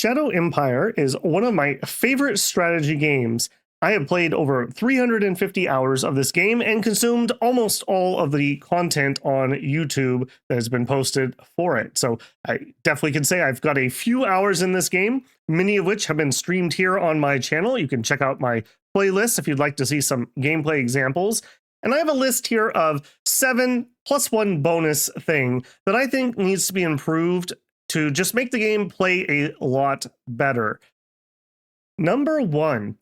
Shadow Empire is one of my favorite strategy games. I have played over 350 hours of this game and consumed almost all of the content on YouTube that has been posted for it. So I definitely can say I've got a few hours in this game, many of which have been streamed here on my channel. You can check out my playlist if you'd like to see some gameplay examples. And I have a list here of 7 plus 1 bonus thing that I think needs to be improved to just make the game play a lot better. Number 1,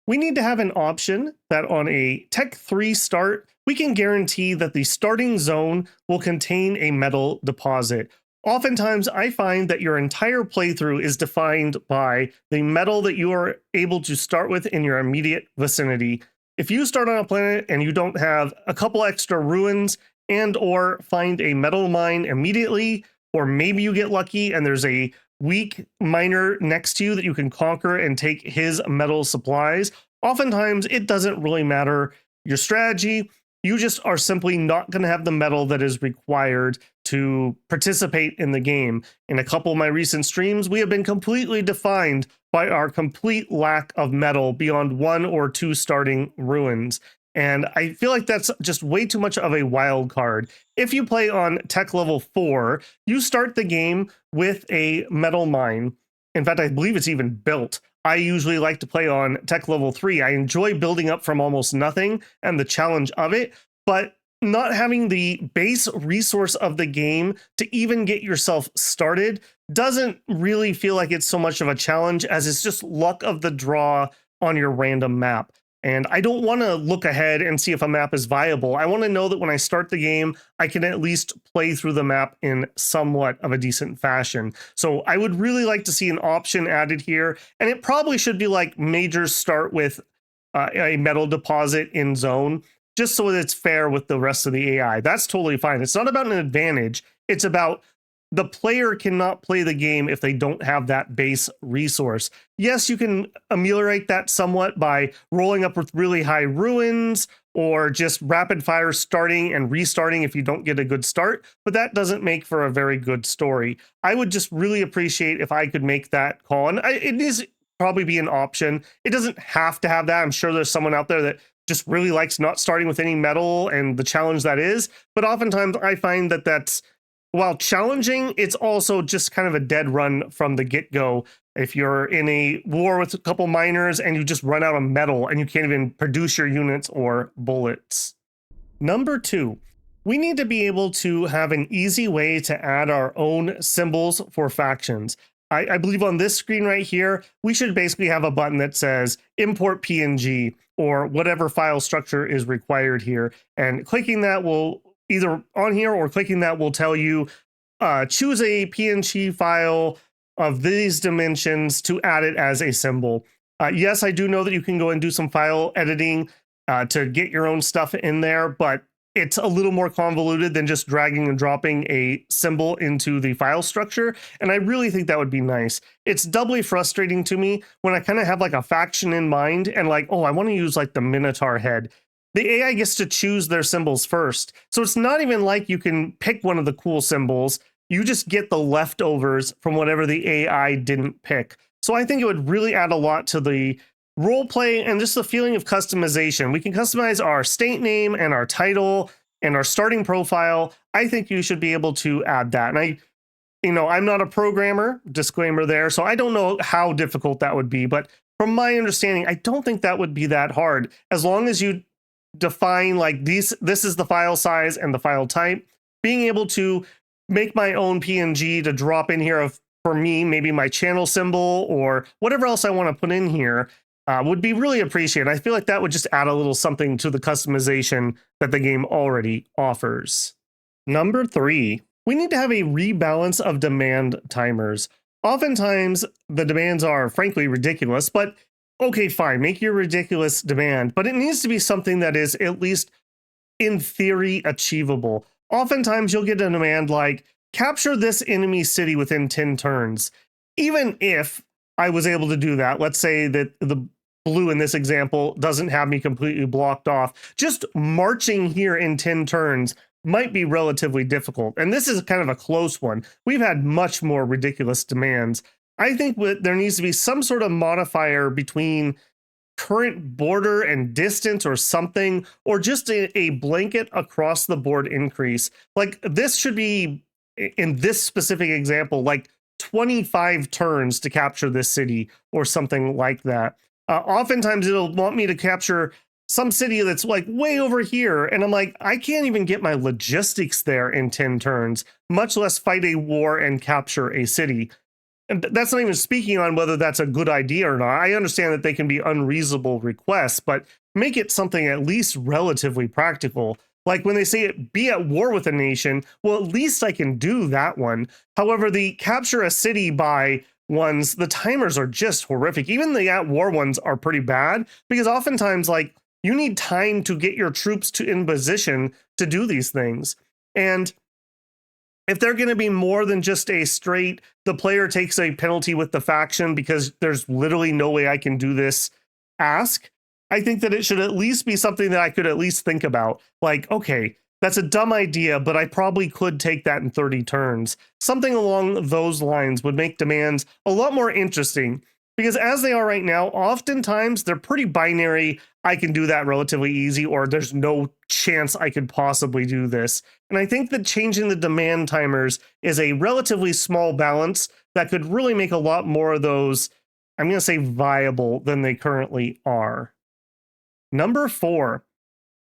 we need to have an option that on a Tech 3 start, we can guarantee that the starting zone will contain a metal deposit. Oftentimes, I find that your entire playthrough is defined by the metal that you are able to start with in your immediate vicinity. If you start on a planet and you don't have a couple extra ruins and or find a metal mine immediately, or maybe you get lucky and there's a weak miner next to you that you can conquer and take his metal supplies, oftentimes it doesn't really matter your strategy. You just are simply not going to have the metal that is required to participate in the game. In a couple of my recent streams, we have been completely defined by our complete lack of metal beyond 1 or 2 starting ruins. And I feel like that's just way too much of a wild card. If you play on tech level 4, you start the game with a metal mine. In fact, I believe it's even built. I usually like to play on tech level 3. I enjoy building up from almost nothing and the challenge of it, but not having the base resource of the game to even get yourself started doesn't really feel like it's so much of a challenge as it's just luck of the draw on your random map. And I don't want to look ahead and see if a map is viable. I want to know that when I start the game, I can at least play through the map in somewhat of a decent fashion. So I would really like to see an option added here. And it probably should be like majors start with a metal deposit in zone, just so that it's fair with the rest of the AI. That's totally fine. It's not about an advantage. It's about the player cannot play the game if they don't have that base resource. Yes, you can ameliorate that somewhat by rolling up with really high ruins or just rapid fire starting and restarting if you don't get a good start, but that doesn't make for a very good story. I would just really appreciate if I could make that call, and it is probably be an option. It doesn't have to have that. I'm sure there's someone out there that just really likes not starting with any metal and the challenge that is, but oftentimes I find that that's, while challenging, it's also just kind of a dead run from the get-go. If you're in a war with a couple miners and you just run out of metal and you can't even produce your units or bullets. Number 2, we need to be able to have an easy way to add our own symbols for factions. I believe on this screen right here, we should basically have a button that says import PNG or whatever file structure is required here. And clicking that will either on here or clicking that will tell you choose a PNG file of these dimensions to add it as a symbol. Yes, I do know that you can go and do some file editing to get your own stuff in there, but it's a little more convoluted than just dragging and dropping a symbol into the file structure. And I really think that would be nice. It's doubly frustrating to me when I kind of have like a faction in mind and like, oh, I want to use like the Minotaur head. The AI gets to choose their symbols first. So it's not even like you can pick one of the cool symbols. You just get the leftovers from whatever the AI didn't pick. So I think it would really add a lot to the roleplay and just the feeling of customization. We can customize our state name and our title and our starting profile. I think you should be able to add that. And I'm not a programmer, disclaimer there, so I don't know how difficult that would be. But from my understanding, I don't think that would be that hard. As long as you define like this is the file size and the file type, being able to make my own PNG to drop in here of, for me, maybe my channel symbol or whatever else I want to put in here would be really appreciated. I feel like that would just add a little something to the customization that the game already offers. Number 3, we need to have a rebalance of demand timers. Oftentimes the demands are frankly ridiculous, but okay, fine, make your ridiculous demand, but it needs to be something that is at least in theory achievable. Oftentimes you'll get a demand like, capture this enemy city within 10 turns. Even if I was able to do that, let's say that the blue in this example doesn't have me completely blocked off, just marching here in 10 turns might be relatively difficult. And this is kind of a close one. We've had much more ridiculous demands. I think there needs to be some sort of modifier between current border and distance or something, or just a blanket across the board increase. Like this should be, in this specific example, like 25 turns to capture this city or something like that. Oftentimes it'll want me to capture some city that's like way over here, and I'm like, I can't even get my logistics there in 10 turns, much less fight a war and capture a city. And that's not even speaking on whether that's a good idea or not. I understand that they can be unreasonable requests, but make it something at least relatively practical. Like when they say it, be at war with a nation, well, at least I can do that one. However, the capture a city by ones, the timers are just horrific. Even the at war ones are pretty bad because oftentimes, like, you need time to get your troops in position to do these things. And if they're going to be more than just a straight, the player takes a penalty with the faction because there's literally no way I can do this ask, I think that it should at least be something that I could at least think about. Like, okay, that's a dumb idea, but I probably could take that in 30 turns. Something along those lines would make demands a lot more interesting. Because as they are right now, oftentimes they're pretty binary. I can do that relatively easy, or there's no chance I could possibly do this. And I think that changing the demand timers is a relatively small balance that could really make a lot more of those, I'm going to say, viable than they currently are. Number 4.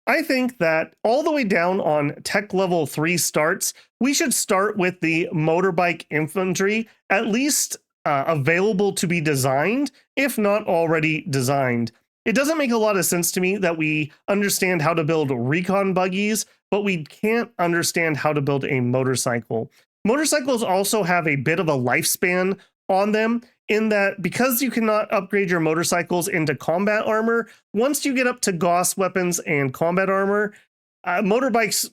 I think that all the way down on tech level 3 starts, we should start with the motorbike infantry, at least available to be designed, if not already designed. It doesn't make a lot of sense to me that we understand how to build recon buggies, but we can't understand how to build a motorcycle. Motorcycles also have a bit of a lifespan on them, in that because you cannot upgrade your motorcycles into combat armor, once you get up to Gauss weapons and combat armor, motorbikes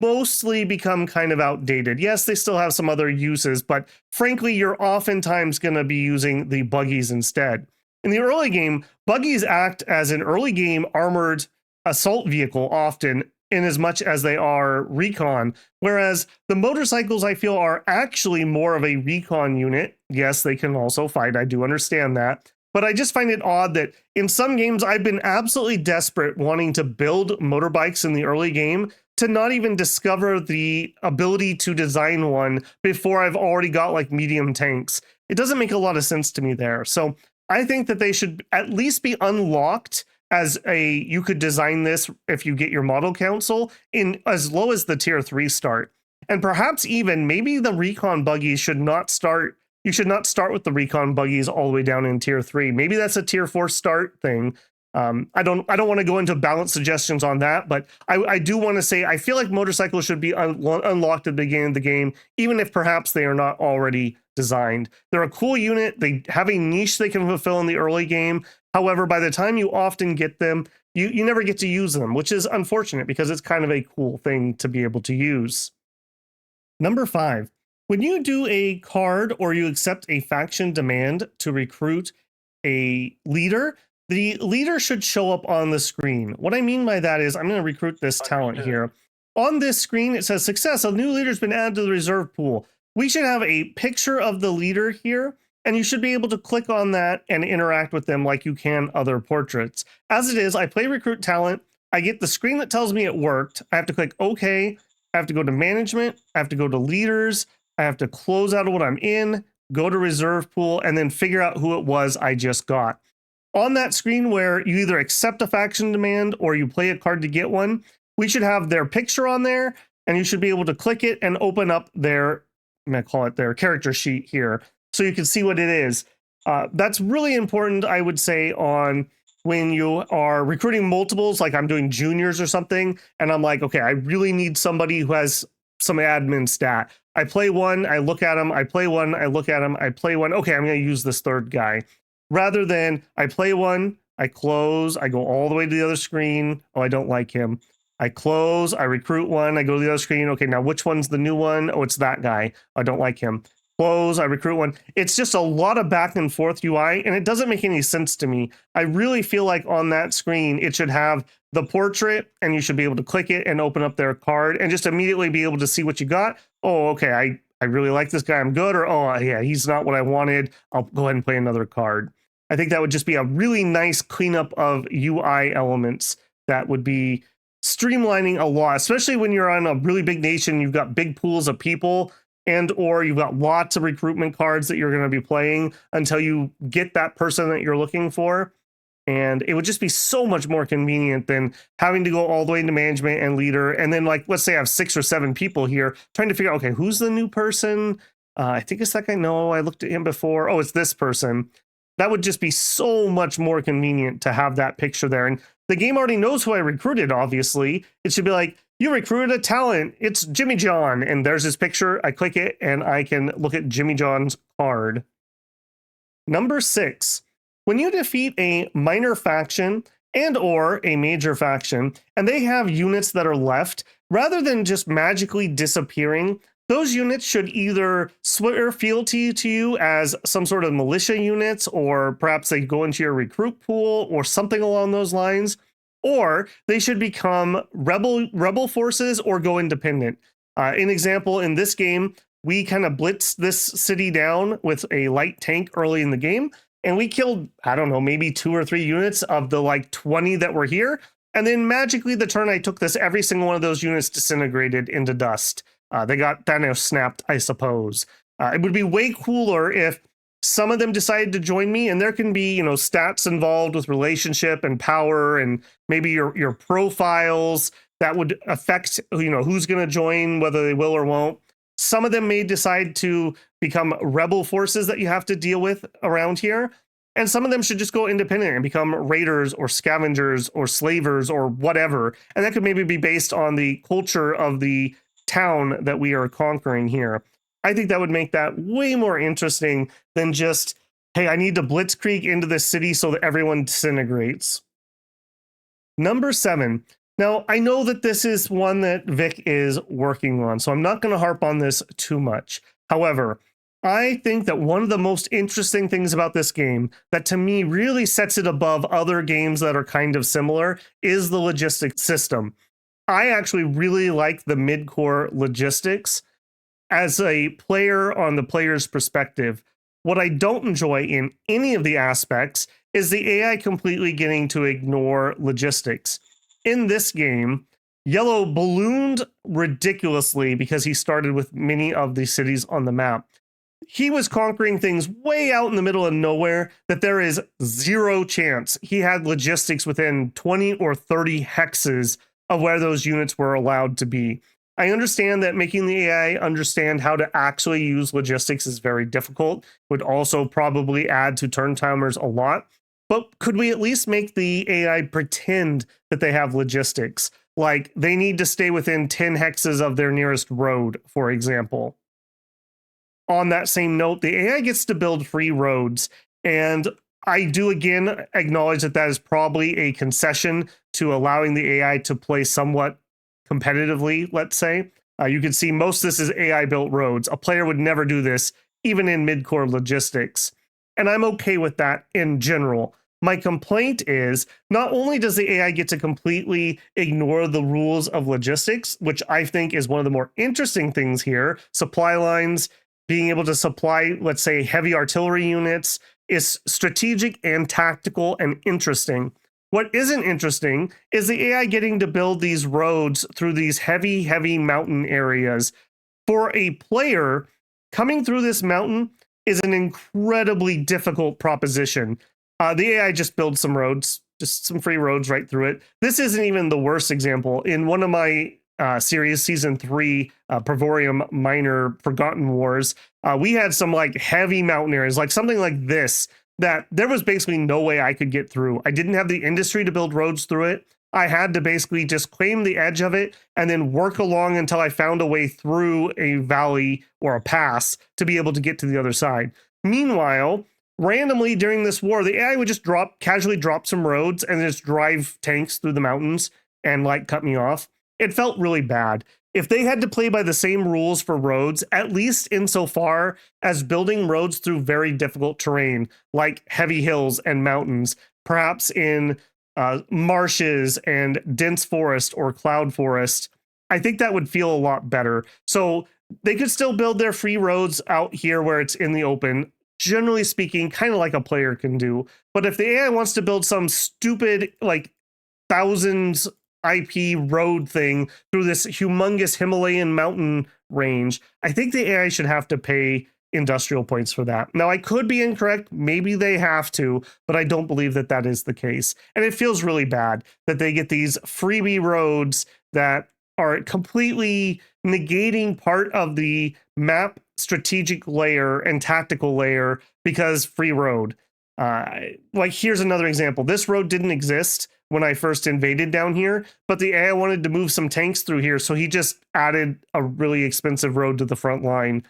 mostly become kind of outdated. Yes, they still have some other uses, but frankly, you're oftentimes going to be using the buggies instead. In the early game, buggies act as an early game armored assault vehicle often, in as much as they are recon, whereas the motorcycles I feel are actually more of a recon unit. Yes, they can also fight, I do understand that, but I just find it odd that in some games I've been absolutely desperate wanting to build motorbikes in the early game to not even discover the ability to design one before I've already got like medium tanks. It doesn't make a lot of sense to me there. So I think that they should at least be unlocked as you could design this if you get your model council in as low as the tier 3 start. And perhaps even maybe the recon buggies should not start, you should not start with the recon buggies all the way down in tier 3. Maybe that's a tier 4 start thing. I don't want to go into balance suggestions on that, but I do want to say I feel like motorcycles should be unlocked at the beginning of the game, even if perhaps they are not already designed. They're a cool unit. They have a niche they can fulfill in the early game. However, by the time you often get them, you never get to use them, which is unfortunate because it's kind of a cool thing to be able to use. Number 5, when you do a card or you accept a faction demand to recruit a leader, the leader should show up on the screen. What I mean by that is I'm going to recruit this talent here. On this screen, it says success. A new leader has been added to the reserve pool. We should have a picture of the leader here, and you should be able to click on that and interact with them like you can other portraits. As it is, I play recruit talent. I get the screen that tells me it worked. I have to click OK. I have to go to management. I have to go to leaders. I have to close out of what I'm in, go to reserve pool, and then figure out who it was I just got. On that screen where you either accept a faction demand or you play a card to get one, we should have their picture on there, and you should be able to click it and open up their, I'm going to call it their character sheet here, so you can see what it is. That's really important, I would say, on when you are recruiting multiples, like I'm doing juniors or something, and I'm like, okay, I really need somebody who has some admin stat. I play one, I look at him, I play one, I look at him, I play one, okay, I'm going to use this third guy. Rather than I play one, I close, I go all the way to the other screen. Oh, I don't like him. I close, I recruit one, I go to the other screen. Okay, now which one's the new one? Oh, it's that guy. I don't like him. Close, I recruit one. It's just a lot of back and forth UI, and it doesn't make any sense to me. I really feel like on that screen, it should have the portrait, and you should be able to click it and open up their card and just immediately be able to see what you got. Oh, okay, I really like this guy, I'm good, or oh yeah, he's not what I wanted, I'll go ahead and play another card. I think that would just be a really nice cleanup of UI elements that would be streamlining a lot, especially when you're on a really big nation, you've got big pools of people, and or you've got lots of recruitment cards that you're going to be playing until you get that person that you're looking for. And it would just be so much more convenient than having to go all the way into management and leader. And then, like, let's say I have 6 or 7 people here trying to figure out, okay, who's the new person? I think it's that guy. No, I looked at him before. Oh, it's this person. That would just be so much more convenient to have that picture there. And the game already knows who I recruited, obviously. It should be like, you recruited a talent. It's Jimmy John. And there's his picture. I click it and I can look at Jimmy John's card. Number 6. When you defeat a minor faction and or a major faction, and they have units that are left, rather than just magically disappearing, those units should either swear fealty to you as some sort of militia units, or perhaps they go into your recruit pool or something along those lines, or they should become rebel forces or go independent. An example, in this game, we kind of blitzed this city down with a light tank early in the game, and we killed, I don't know, maybe 2 or 3 units of the like 20 that were here. And then magically the turn I took this, every single one of those units disintegrated into dust. They got Thanos snapped, I suppose. It would be way cooler if some of them decided to join me, and there can be, you know, stats involved with relationship and power, and maybe your profiles that would affect, you know, who's going to join, whether they will or won't. Some of them may decide to become rebel forces that you have to deal with around here. And some of them should just go independent and become raiders or scavengers or slavers or whatever. And that could maybe be based on the culture of the town that we are conquering here. I think that would make that way more interesting than just, hey, I need to blitzkrieg into this city so that everyone disintegrates. Number 7. Now, I know that this is one that Vic is working on, so I'm not going to harp on this too much. However, I think that one of the most interesting things about this game that to me really sets it above other games that are kind of similar is the logistics system. I actually really like the mid-core logistics as a player on the player's perspective. What I don't enjoy in any of the aspects is the AI completely getting to ignore logistics. In this game, Yellow ballooned ridiculously because he started with many of the cities on the map. He was conquering things way out in the middle of nowhere that there is zero chance he had logistics within 20 or 30 hexes of where those units were allowed to be. I understand that making the AI understand how to actually use logistics is very difficult, would also probably add to turn timers a lot. But could we at least make the AI pretend that they have logistics? Like they need to stay within 10 hexes of their nearest road, for example. On that same note, the AI gets to build free roads. And I do again acknowledge that that is probably a concession to allowing the AI to play somewhat competitively, let's say. You can see most of this is AI built roads. A player would never do this, even in mid-core logistics. And I'm okay with that in general. My complaint is not only does the AI get to completely ignore the rules of logistics, which I think is one of the more interesting things here, supply lines, being able to supply, let's say, heavy artillery units, is strategic and tactical and interesting. What isn't interesting is the AI getting to build these roads through these heavy, heavy mountain areas. For a player, coming through this mountain is an incredibly difficult proposition. The AI just builds some roads, just some free roads right through it. This isn't even the worst example. In one of my series, season 3, Pravorium Minor Forgotten Wars, we had some like heavy mountain areas, like something like this, that there was basically no way I could get through. I didn't have the industry to build roads through it. I had to basically just claim the edge of it and then work along until I found a way through a valley or a pass to be able to get to the other side. Meanwhile, randomly during this war, the AI would just casually drop some roads and just drive tanks through the mountains and like cut me off. It felt really bad. If they had to play by the same rules for roads, at least insofar as building roads through very difficult terrain, like heavy hills and mountains, perhaps in marshes and dense forest or cloud forest, I think that would feel a lot better. So They could still build their free roads out here where it's in the open, generally speaking, kind of like a player can do. But if the AI wants to build some stupid, like thousands IP road thing through this humongous Himalayan mountain range, I think the AI should have to pay industrial points for that. Now, I could be incorrect. Maybe they have to, but I don't believe that that is the case. And it feels really bad that they get these freebie roads that are completely negating part of the map strategic layer and tactical layer because free road. Like, here's another example. This road didn't exist when I first invaded down here, but the AI wanted to move some tanks through here, so he just added a really expensive road to the front line.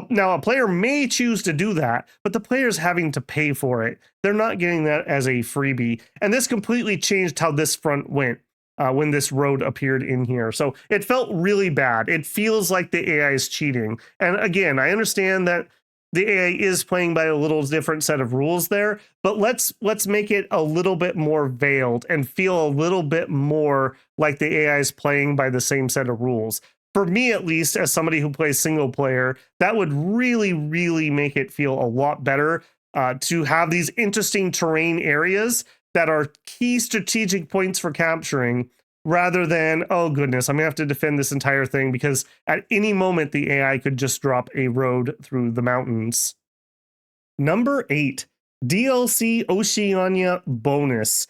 Now, a player may choose to do that, but the player's having to pay for it. They're not getting that as a freebie. And this completely changed how this front went when this road appeared in here. So it felt really bad. It feels like the AI is cheating. And again, I understand that the AI is playing by a little different set of rules there, but let's make it a little bit more veiled and feel a little bit more like the AI is playing by the same set of rules. For me, at least, as somebody who plays single player, that would really, really make it feel a lot better to have these interesting terrain areas that are key strategic points for capturing, rather than, oh goodness, I'm gonna have to defend this entire thing because at any moment the AI could just drop a road through the mountains. Number 8, DLC Oceania bonus.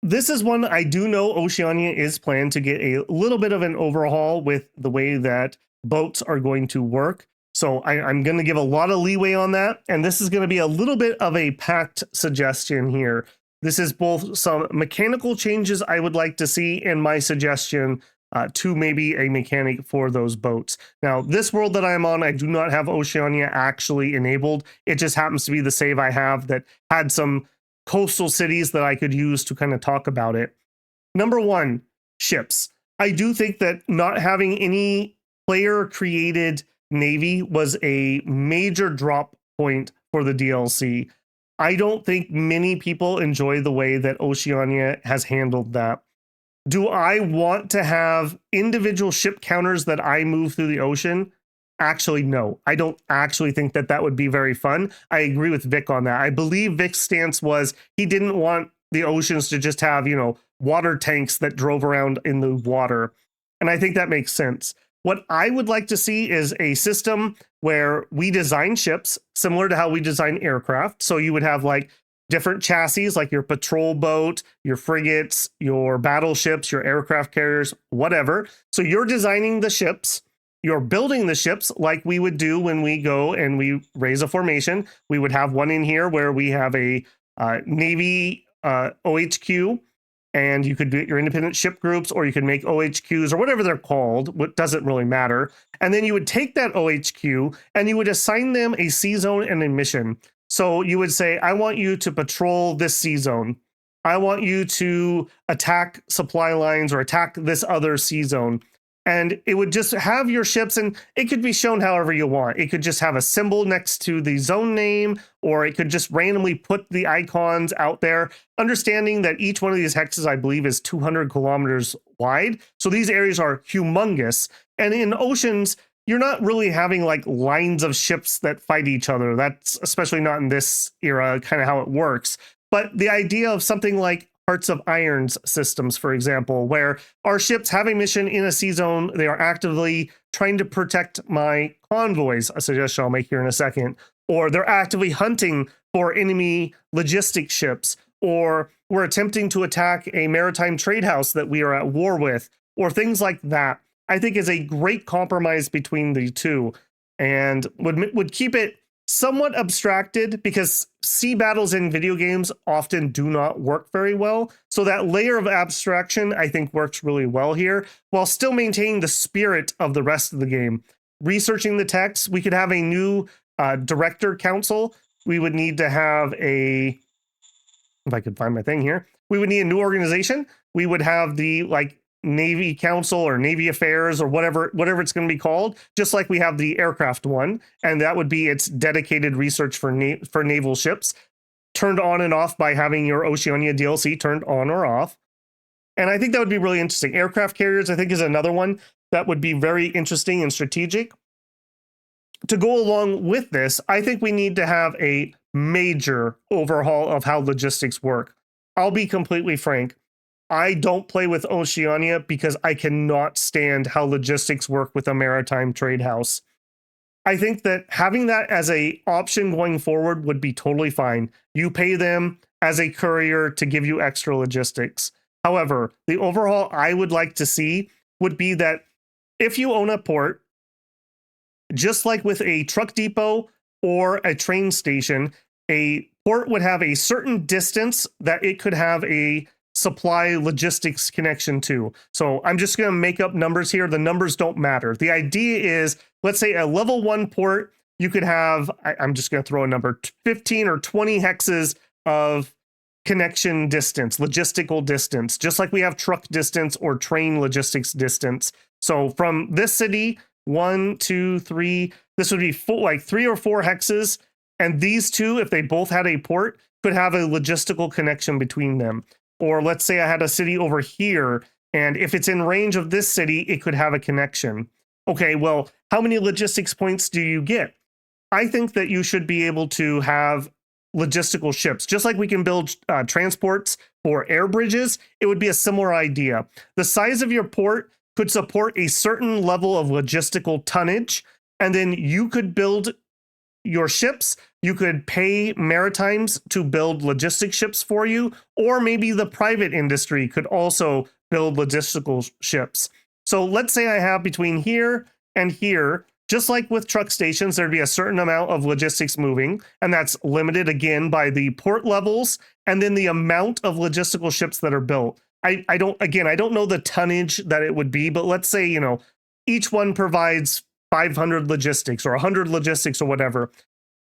This is one I do know Oceania is planned to get a little bit of an overhaul with the way that boats are going to work. So I'm going to give a lot of leeway on that. And this is going to be a little bit of a packed suggestion here. This is both some mechanical changes I would like to see and my suggestion to maybe a mechanic for those boats. Now, this world that I'm on, I do not have Oceania actually enabled. It just happens to be the save I have that had some coastal cities that I could use to kind of talk about it. Number 1, ships. I do think that not having any player created navy was a major drop point for the DLC. I don't think many people enjoy the way that Oceania has handled that. Do I want to have individual ship counters that I move through the ocean? Actually, no. I don't actually think that that would be very fun. I agree with Vic on that. I believe Vic's stance was he didn't want the oceans to just have, water tanks that drove around in the water. And I think that makes sense. What I would like to see is a system where we design ships similar to how we design aircraft. So you would have like different chassis, like your patrol boat, your frigates, your battleships, your aircraft carriers, whatever. So you're designing the ships. You're building the ships like we would do when we go and we raise a formation. We would have one in here where we have a Navy OHQ, and you could do your independent ship groups, or you could make OHQs or whatever they're called. What doesn't really matter. And then you would take that OHQ and you would assign them a sea zone and a mission. So you would say, I want you to patrol this sea zone. I want you to attack supply lines or attack this other sea zone. And it would just have your ships, and it could be shown however you want. It could just have a symbol next to the zone name, or it could just randomly put the icons out there, understanding that each one of these hexes, I believe, is 200 kilometers wide. So these areas are humongous. And in oceans, you're not really having like lines of ships that fight each other. That's especially not in this era, kind of how it works. But the idea of something like Hearts of Iron's systems, for example, where our ships have a mission in a sea zone, they are actively trying to protect my convoys, a suggestion I'll make here in a second, or they're actively hunting for enemy logistic ships, or we're attempting to attack a maritime trade house that we are at war with, or things like that, I think is a great compromise between the two, and would keep it somewhat abstracted, because sea battles in video games often do not work very well. So that layer of abstraction, I think, works really well here, while still maintaining the spirit of the rest of the game. Researching the text, we could have a new director council. We would need to have if I could find my thing here, we would need a new organization. We would have the Navy Council or Navy Affairs or whatever it's going to be called, just like we have the aircraft one, and that would be its dedicated research for naval ships, turned on and off by having your Oceania DLC turned on or off. And I think that would be really interesting. Aircraft carriers, I think, is another one that would be very interesting and strategic. to go along with this, I think we need to have a major overhaul of how logistics work. I'll be completely frank. I don't play with Oceania because I cannot stand how logistics work with a maritime trade house. I think that having that as a option going forward would be totally fine. You pay them as a courier to give you extra logistics. However, the overhaul I would like to see would be that if you own a port, just like with a truck depot or a train station, a port would have a certain distance that it could have a supply logistics connection to. So I'm just going to make up numbers here. The numbers don't matter. The idea is, let's say a level 1 port, you could have, I'm just going to throw a number, 15 or 20 hexes of connection distance, logistical distance, just like we have truck distance or train logistics distance. So from this city, 1, 2, 3, this would be like 3 or 4 hexes. And these two, if they both had a port, could have a logistical connection between them. Or let's say I had a city over here, and if it's in range of this city, it could have a connection. Okay, well, how many logistics points do you get? I think that you should be able to have logistical ships. Just like we can build transports for air bridges, it would be a similar idea. The size of your port could support a certain level of logistical tonnage, and then you could build your ships. You could pay Maritimes to build logistic ships for you, or maybe the private industry could also build logistical ships. So let's say I have between here and here, just like with truck stations, there'd be a certain amount of logistics moving, and that's limited again by the port levels and then the amount of logistical ships that are built. I don't know the tonnage that it would be, but let's say, each one provides 500 logistics or 100 logistics or whatever.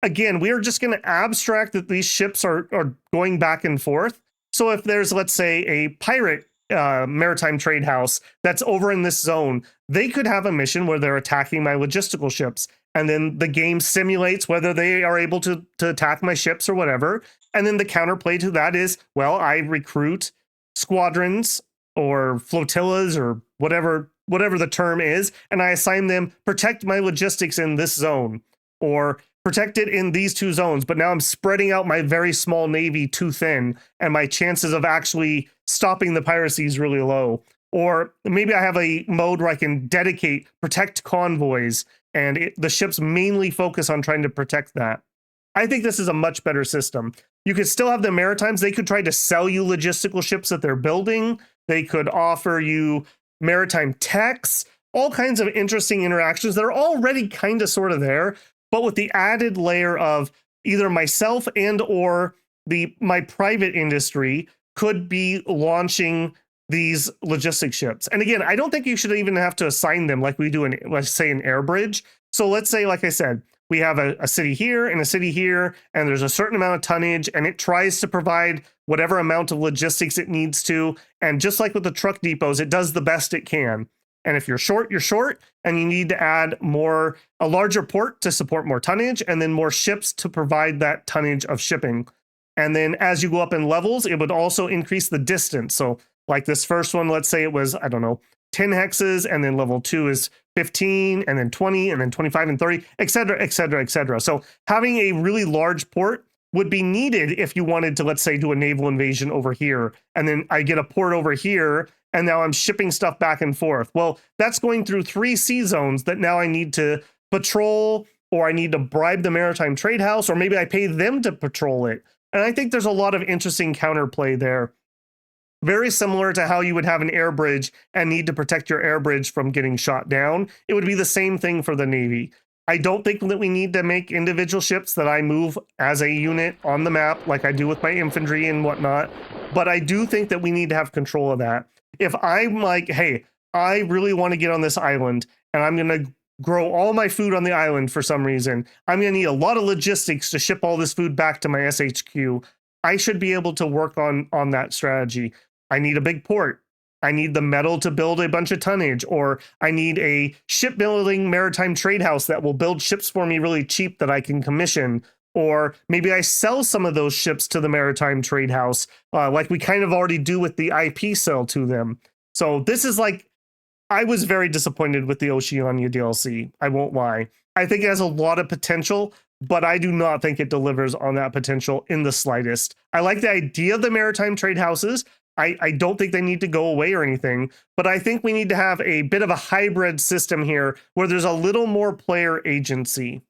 Again, we are just going to abstract that these ships are going back and forth. So if there's, let's say, a pirate maritime trade house that's over in this zone, they could have a mission where they're attacking my logistical ships. And then the game simulates whether they are able to attack my ships or whatever. And then the counterplay to that is, well, I recruit squadrons or flotillas or whatever the term is, and I assign them protect my logistics in this zone or protect it in these 2 zones. But now I'm spreading out my very small navy too thin, and my chances of actually stopping the piracy is really low. Or maybe I have a mode where I can dedicate protect convoys, and the ships mainly focus on trying to protect that. I think this is a much better system. You could still have the Maritimes. They could try to sell you logistical ships that they're building. They could offer you maritime techs, all kinds of interesting interactions that are already kind of sort of there, but with the added layer of either myself and or my private industry could be launching these logistic ships. And again, I don't think you should even have to assign them like we do in, let's say, an air bridge. So let's say, like I said, we have a city here and a city here, and there's a certain amount of tonnage, and it tries to provide whatever amount of logistics it needs to. And just like with the truck depots, it does the best it can. And if you're short, you're short, and you need to add a larger port to support more tonnage, and then more ships to provide that tonnage of shipping. And then as you go up in levels, it would also increase the distance. So like this first one, let's say it was, 10 hexes, and then level 2 is 15, and then 20, and then 25 and 30, et cetera, et cetera, et cetera. So having a really large port would be needed if you wanted to, let's say, do a naval invasion over here, and then I get a port over here, and now I'm shipping stuff back and forth. Well, that's going through 3 sea zones that now I need to patrol, or I need to bribe the maritime trade house, or maybe I pay them to patrol it. And I think there's a lot of interesting counterplay there. Very similar to how you would have an air bridge and need to protect your air bridge from getting shot down. It would be the same thing for the Navy. I don't think that we need to make individual ships that I move as a unit on the map like I do with my infantry and whatnot, but I do think that we need to have control of that. If I'm like, hey, I really want to get on this island and I'm going to grow all my food on the island for some reason, I'm going to need a lot of logistics to ship all this food back to my SHQ. I should be able to work on that strategy. I need a big port. I need the metal to build a bunch of tonnage, or I need a shipbuilding maritime trade house that will build ships for me really cheap that I can commission. Or maybe I sell some of those ships to the maritime trade house, like we kind of already do with the IP sell to them. So this is like, I was very disappointed with the Oceania DLC. I won't lie. I think it has a lot of potential, but I do not think it delivers on that potential in the slightest. I like the idea of the maritime trade houses. I don't think they need to go away or anything, but I think we need to have a bit of a hybrid system here where there's a little more player agency.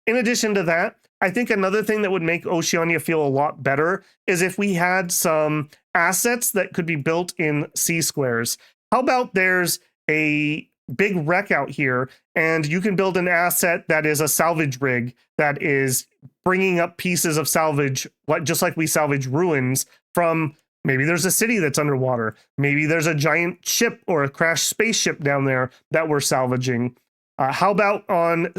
In addition to that, I think another thing that would make Oceania feel a lot better is if we had some assets that could be built in C-squares. How about there's a big wreck out here and you can build an asset that is a salvage rig that is bringing up pieces of salvage, just like we salvage ruins from, maybe there's a city that's underwater. Maybe there's a giant ship or a crashed spaceship down there that we're salvaging. How about on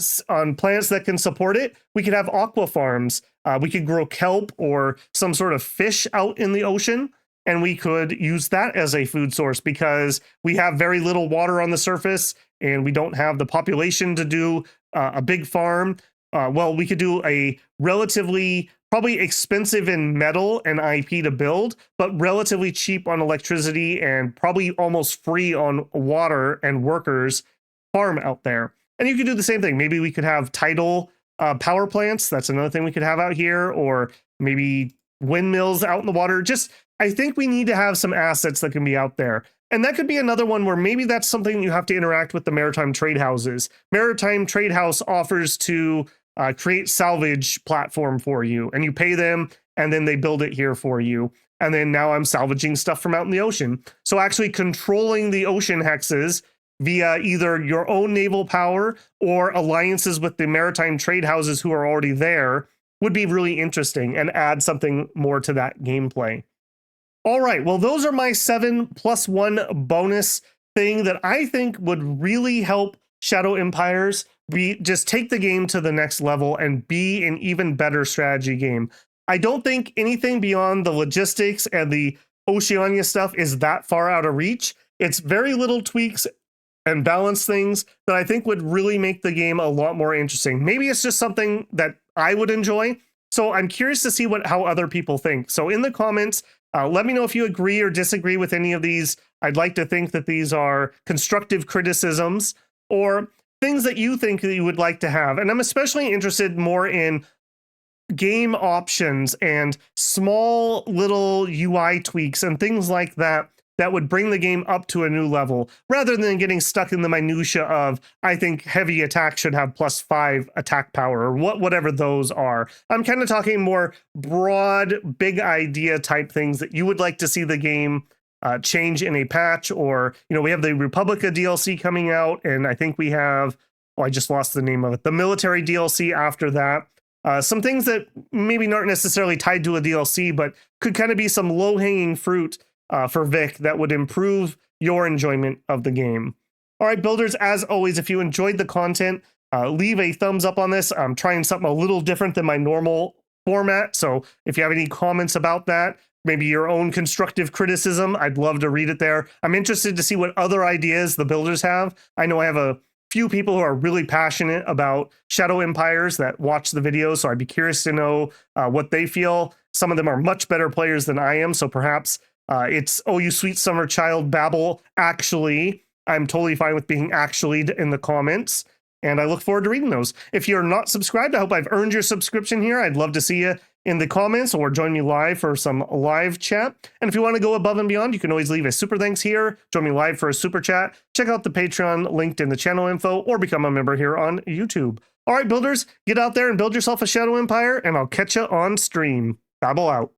planets that can support it? We could have aqua farms. We could grow kelp or some sort of fish out in the ocean, and we could use that as a food source because we have very little water on the surface and we don't have the population to do a big farm. Well, we could do a relatively probably expensive in metal and IP to build, but relatively cheap on electricity and probably almost free on water and workers farm out there. And you could do the same thing. Maybe we could have tidal power plants. That's another thing we could have out here, or maybe windmills out in the water. Just, I think we need to have some assets that can be out there. And that could be another one where maybe that's something you have to interact with the maritime trade houses. Maritime trade house offers to create salvage platform for you, and you pay them and then they build it here for you. And then now I'm salvaging stuff from out in the ocean. So actually controlling the ocean hexes via either your own naval power or alliances with the maritime trade houses who are already there would be really interesting and add something more to that gameplay. All right, well, those are my 7+1 bonus thing that I think would really help Shadow Empires just take the game to the next level and be an even better strategy game. I don't think anything beyond the logistics and the Oceania stuff is that far out of reach. It's very little tweaks and balance things that I think would really make the game a lot more interesting. Maybe it's just something that I would enjoy. So I'm curious to see how other people think. So in the comments, let me know if you agree or disagree with any of these. I'd like to think that these are constructive criticisms or things that you think that you would like to have. And I'm especially interested more in game options and small little UI tweaks and things like that that would bring the game up to a new level, rather than getting stuck in the minutia of, I think heavy attack should have +5 attack power, or whatever those are. I'm kind of talking more broad, big idea type things that you would like to see the game change in a patch, or, we have the Republica DLC coming out, and I think we have, I just lost the name of it, the military DLC after that. Some things that maybe aren't necessarily tied to a DLC, but could kind of be some low-hanging fruit for Vic that would improve your enjoyment of the game. All right, builders, as always, if you enjoyed the content, leave a thumbs up on this. I'm trying something a little different than my normal format, so if you have any comments about that, maybe your own constructive criticism, I'd love to read it there. I'm interested to see what other ideas the builders have. I know I have a few people who are really passionate about Shadow Empires that watch the videos, so I'd be curious to know what they feel. Some of them are much better players than I am, so perhaps it's, oh, you sweet summer child babble. Actually, I'm totally fine with being actually in the comments, and I look forward to reading those. If you're not subscribed, I hope I've earned your subscription here. I'd love to see you in the comments or join me live for some live chat. And if you want to go above and beyond, you can always leave a super thanks here, join me live for a super chat, check out the Patreon linked in the channel info, or become a member here on YouTube. All right, builders, get out there and build yourself a Shadow Empire, and I'll catch you on stream. Babble out.